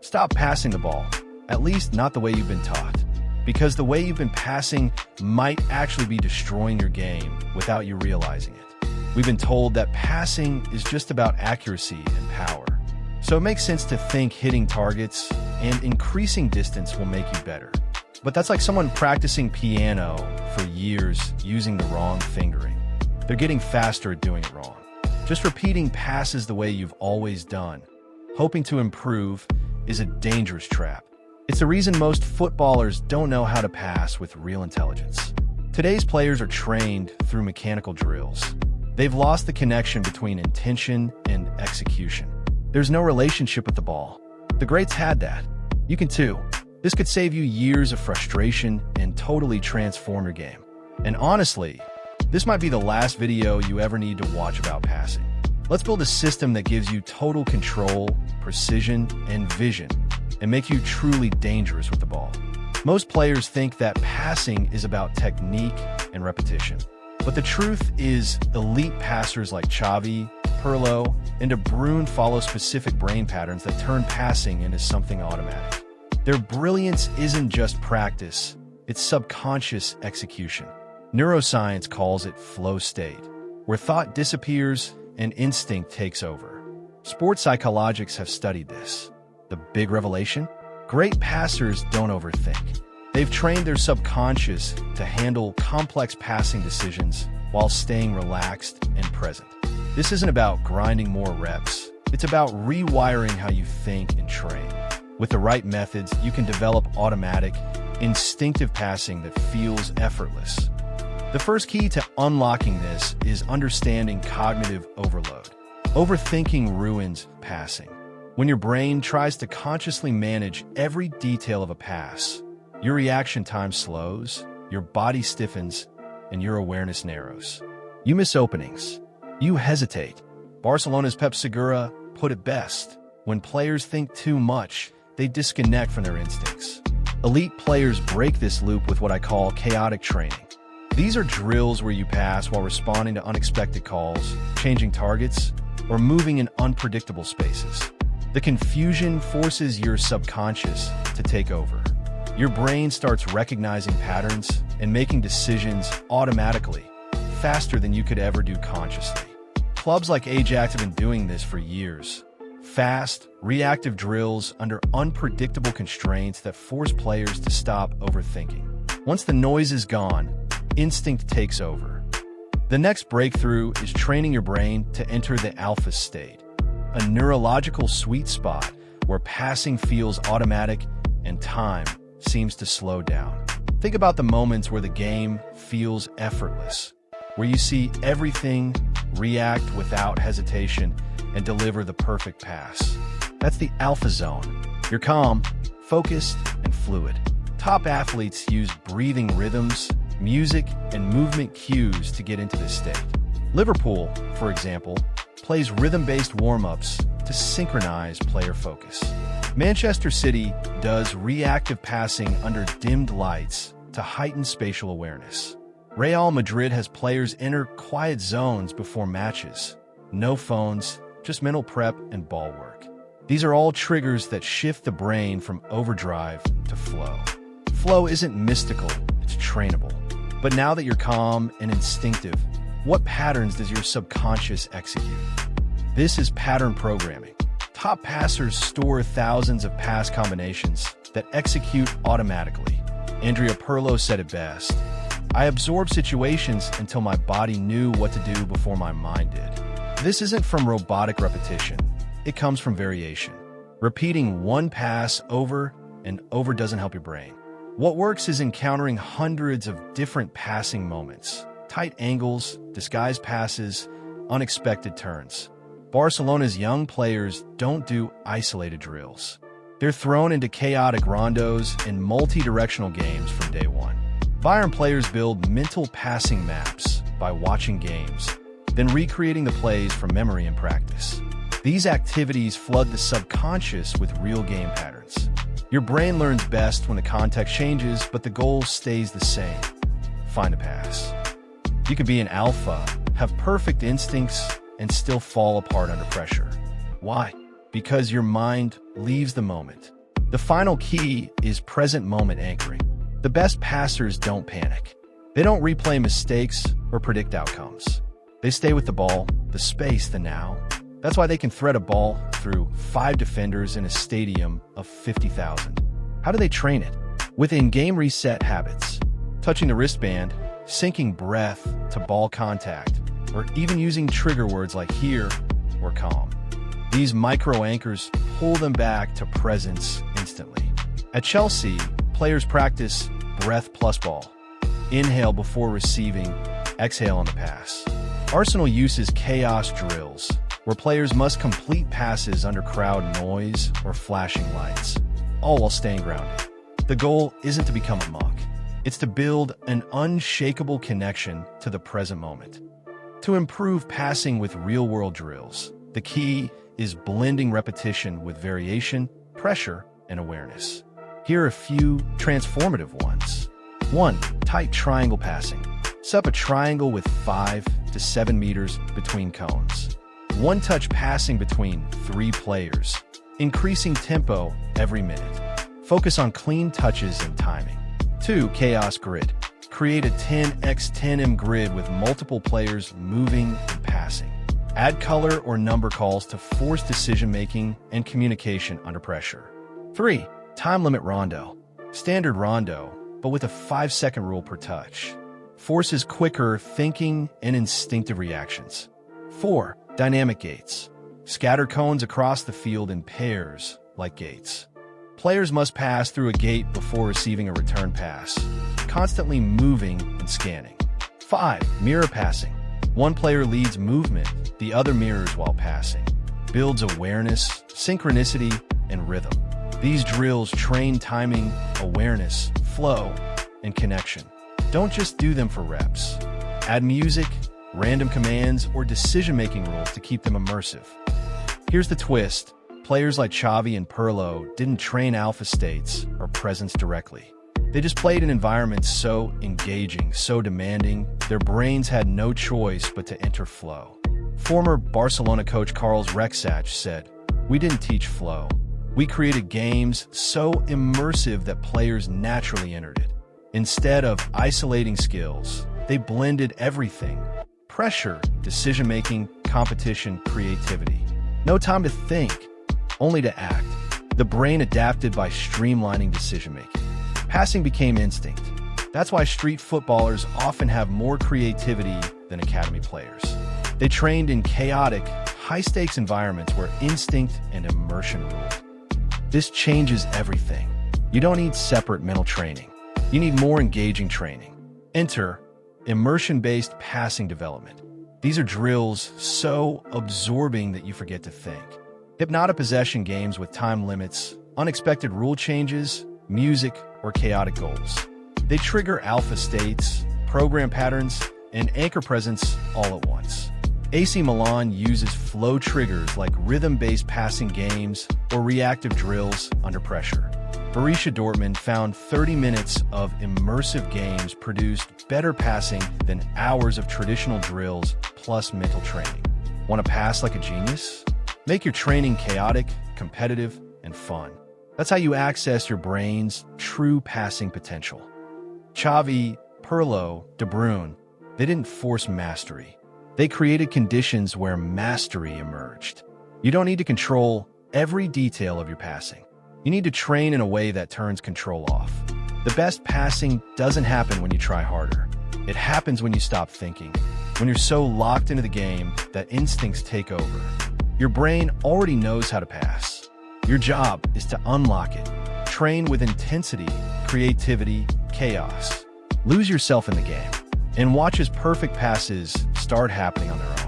Stop passing the ball, at least not the way you've been taught. Because the way you've been passing might actually be destroying your game without you realizing it. We've been told that passing is just about accuracy and power. So it makes sense to think hitting targets and increasing distance will make you better. But that's like someone practicing piano for years using the wrong fingering. They're getting faster at doing it wrong. Just repeating passes the way you've always done, hoping to improve, is a dangerous trap. It's the reason most footballers don't know how to pass with real intelligence. Today's players are trained through mechanical drills. They've lost the connection between intention and execution. There's no relationship with the ball. The greats had that. You can too. This could save you years of frustration and totally transform your game. And honestly, this might be the last video you ever need to watch about passing. Let's build a system that gives you total control, precision, and vision, and make you truly dangerous with the ball. Most players think that passing is about technique and repetition. But the truth is, elite passers like Xavi, Pirlo, and De Bruyne follow specific brain patterns that turn passing into something automatic. Their brilliance isn't just practice, it's subconscious execution. Neuroscience calls it flow state, where thought disappears and instinct takes over. Sports psychologists have studied this. The big revelation? Great passers don't overthink. They've trained their subconscious to handle complex passing decisions while staying relaxed and present. This isn't about grinding more reps. It's about rewiring how you think and train. With the right methods, you can develop automatic, instinctive passing that feels effortless. The first key to unlocking this is understanding cognitive overload. Overthinking ruins passing. When your brain tries to consciously manage every detail of a pass, your reaction time slows, your body stiffens, and your awareness narrows. You miss openings. You hesitate. Barcelona's Pep Segura put it best. When players think too much, they disconnect from their instincts. Elite players break this loop with what I call chaotic training. These are drills where you pass while responding to unexpected calls, changing targets, or moving in unpredictable spaces. The confusion forces your subconscious to take over. Your brain starts recognizing patterns and making decisions automatically, faster than you could ever do consciously. Clubs like Ajax have been doing this for years. Fast, reactive drills under unpredictable constraints that force players to stop overthinking. Once the noise is gone, instinct takes over. The next breakthrough is training your brain to enter the alpha state, a neurological sweet spot where passing feels automatic and time seems to slow down. Think about the moments where the game feels effortless, where you see everything, react without hesitation, and deliver the perfect pass. That's the alpha zone. You're calm, focused, and fluid. Top athletes use breathing rhythms, music, and movement cues to get into this state. Liverpool, for example, plays rhythm-based warm-ups to synchronize player focus. Manchester City does reactive passing under dimmed lights to heighten spatial awareness. Real Madrid has players enter quiet zones before matches. No phones, just mental prep and ball work. These are all triggers that shift the brain from overdrive to flow. Flow isn't mystical, it's trainable. But now that you're calm and instinctive, what patterns does your subconscious execute? This is pattern programming. Top passers store thousands of pass combinations that execute automatically. Andrea Pirlo said it best. I absorbed situations until my body knew what to do before my mind did. This isn't from robotic repetition. It comes from variation. Repeating one pass over and over doesn't help your brain. What works is encountering hundreds of different passing moments, tight angles, disguised passes, unexpected turns. Barcelona's young players don't do isolated drills. They're thrown into chaotic rondos and multi-directional games from day one. Bayern players build mental passing maps by watching games, then recreating the plays from memory and practice. These activities flood the subconscious with real game patterns. Your brain learns best when the context changes, but the goal stays the same. Find a pass. You can be an alpha, have perfect instincts, and still fall apart under pressure. Why? because your mind leaves the moment. The final key is present moment anchoring. The best passers don't panic. They don't replay mistakes or predict outcomes. They stay with the ball, the space, the now. That's why they can thread a ball through 5 defenders in a stadium of 50,000. How do they train it? With in-game reset habits, touching the wristband, syncing breath to ball contact, or even using trigger words like here or calm. These micro anchors pull them back to presence instantly. At Chelsea, players practice breath plus ball. Inhale before receiving, exhale on the pass. Arsenal uses chaos drills, where players must complete passes under crowd noise or flashing lights, all while staying grounded. The goal isn't to become a monk. It's to build an unshakable connection to the present moment. To improve passing with real-world drills, the key is blending repetition with variation, pressure, and awareness. Here are a few transformative ones. 1. Tight triangle passing. Set up a triangle with 5 to 7 meters between cones. One-touch passing between 3 players, increasing tempo every minute. Focus on clean touches and timing. 2. Chaos grid. Create a 10x10m grid with multiple players moving and passing. Add color or number calls to force decision-making and communication under pressure. 3. Time limit rondo. Standard rondo, but with a 5-second rule per touch. Forces quicker thinking and instinctive reactions. 4. Dynamic gates. Scatter cones across the field in pairs, like gates. Players must pass through a gate before receiving a return pass, constantly moving and scanning. 5. Mirror passing. One player leads movement, the other mirrors while passing. Builds awareness, synchronicity, and rhythm. These drills train timing, awareness, flow, and connection. Don't just do them for reps. Add music, random commands, or decision-making rules to keep them immersive. Here's the twist. Players like Xavi and Pirlo didn't train alpha states or presence directly. They just played in environments so engaging, so demanding, their brains had no choice but to enter flow. Former Barcelona coach Carles Rexach said, "We didn't teach flow. We created games so immersive that players naturally entered it. Instead of isolating skills, they blended everything: pressure, decision-making, competition, creativity. No time to think, only to act. The brain adapted by streamlining decision-making. Passing became instinct. That's why street footballers often have more creativity than academy players. They trained in chaotic, high-stakes environments where instinct and immersion ruled. This changes everything. You don't need separate mental training. You need more engaging training. Enter immersion-based passing development. These are drills so absorbing that you forget to think. Hypnotic possession games with time limits, unexpected rule changes, music, or chaotic goals. They trigger alpha states, program patterns, and anchor presence all at once. AC Milan uses flow triggers like rhythm-based passing games or reactive drills under pressure. Borussia Dortmund found 30 minutes of immersive games produced better passing than hours of traditional drills plus mental training. Want to pass like a genius? Make your training chaotic, competitive, and fun. That's how you access your brain's true passing potential. Xavi, Pirlo, De Bruyne, they didn't force mastery. They created conditions where mastery emerged. You don't need to control every detail of your passing. You need to train in a way that turns control off. The best passing doesn't happen when you try harder. It happens when you stop thinking, when you're so locked into the game that instincts take over. Your brain already knows how to pass. Your job is to unlock it. Train with intensity, creativity, chaos. Lose yourself in the game, and watch as perfect passes start happening on their own.